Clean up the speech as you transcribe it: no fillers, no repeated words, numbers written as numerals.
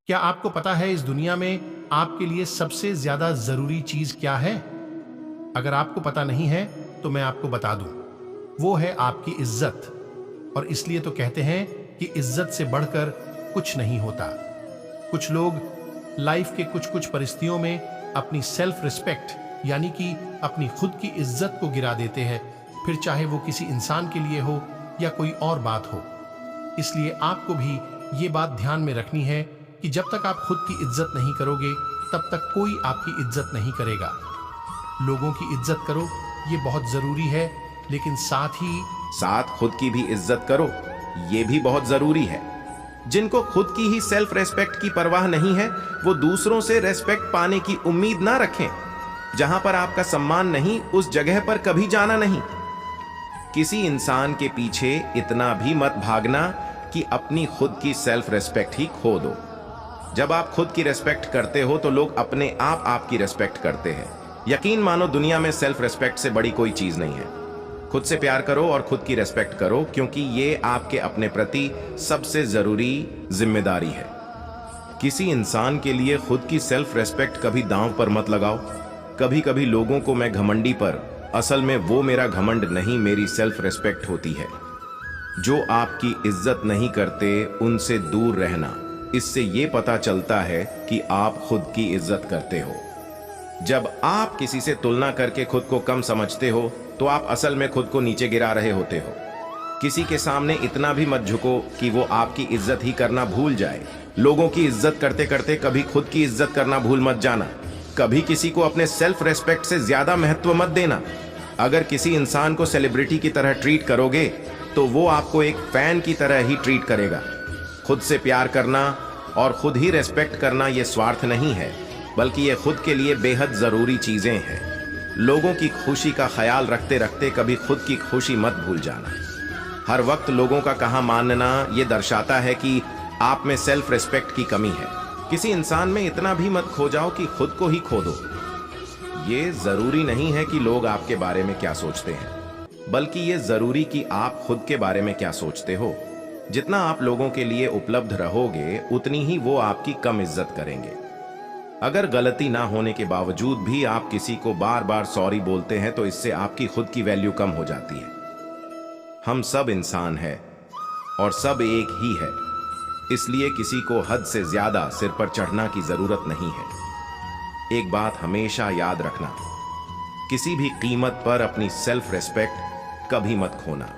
क्या आपको पता है इस दुनिया में आपके लिए सबसे ज्यादा जरूरी चीज क्या है? अगर आपको पता नहीं है तो मैं आपको बता दूं। वो है आपकी इज्जत। और इसलिए तो कहते हैं कि इज्जत से बढ़कर कुछ नहीं होता। कुछ लोग लाइफ के कुछ कुछ परिस्थितियों में अपनी सेल्फ रिस्पेक्ट यानी कि अपनी खुद की इज्जत को गिरा देते हैं, फिर चाहे वो किसी इंसान के लिए हो या कोई और बात हो। इसलिए आपको भी ये बात ध्यान में रखनी है कि जब तक आप खुद की इज्जत नहीं करोगे तब तक कोई आपकी इज्जत नहीं करेगा। लोगों की इज्जत करो, ये बहुत जरूरी है, लेकिन साथ खुद की भी इज्जत करो, ये भी बहुत जरूरी है। जिनको खुद की ही सेल्फ रेस्पेक्ट की परवाह नहीं है, वो दूसरों से रेस्पेक्ट पाने की उम्मीद ना रखें। जहां पर आपका सम्मान नहीं, उस जगह पर कभी जाना नहीं। किसी इंसान के पीछे इतना भी मत भागना कि अपनी खुद की सेल्फ रेस्पेक्ट ही खो दो। जब आप खुद की रेस्पेक्ट करते हो तो लोग अपने आप आपकी रेस्पेक्ट करते हैं। यकीन मानो, दुनिया में सेल्फ रेस्पेक्ट से बड़ी कोई चीज नहीं है। खुद से प्यार करो और खुद की रेस्पेक्ट करो, क्योंकि ये आपके अपने प्रति सबसे जरूरी जिम्मेदारी है। किसी इंसान के लिए खुद की सेल्फ रेस्पेक्ट कभी दांव पर मत लगाओ। कभी कभी लोगों को मैं घमंडी पर, असल में वो मेरा घमंड नहीं, मेरी सेल्फ रेस्पेक्ट होती है। जो आपकी इज्जत नहीं करते उनसे दूर रहना। इससे ये पता चलता है कि आप खुद की इज्जत करते हो। जब आप किसी से तुलना करके खुद को कम समझते हो तो आप असल में खुद को नीचे गिरा रहे होते हो। किसी के सामने इतना भी मत झुको कि वो आपकी इज्जत ही करना भूल जाए। लोगों की इज्जत करते करते कभी खुद की इज्जत करना भूल मत जाना। कभी किसी को अपने सेल्फ रेस्पेक्ट से ज्यादा महत्व मत देना। अगर किसी इंसान को सेलिब्रिटी की तरह ट्रीट करोगे तो वो आपको एक फैन की तरह ही ट्रीट करेगा। खुद से प्यार करना और खुद ही रेस्पेक्ट करना ये स्वार्थ नहीं है, बल्कि ये खुद के लिए बेहद जरूरी चीजें हैं। लोगों की खुशी का ख्याल रखते रखते कभी खुद की खुशी मत भूल जाना। हर वक्त लोगों का कहा मानना ये दर्शाता है कि आप में सेल्फ रेस्पेक्ट की कमी है। किसी इंसान में इतना भी मत खो जाओ कि खुद को ही खो दो। ये जरूरी नहीं है कि लोग आपके बारे में क्या सोचते हैं, बल्कि ये जरूरी कि आप खुद के बारे में क्या सोचते हो। जितना आप लोगों के लिए उपलब्ध रहोगे, उतनी ही वो आपकी कम इज्जत करेंगे। अगर गलती ना होने के बावजूद भी आप किसी को बार बार सॉरी बोलते हैं तो इससे आपकी खुद की वैल्यू कम हो जाती है। हम सब इंसान हैं और सब एक ही है, इसलिए किसी को हद से ज्यादा सिर पर चढ़ना की जरूरत नहीं है। एक बात हमेशा याद रखना, किसी भी कीमत पर अपनी सेल्फ रेस्पेक्ट कभी मत खोना।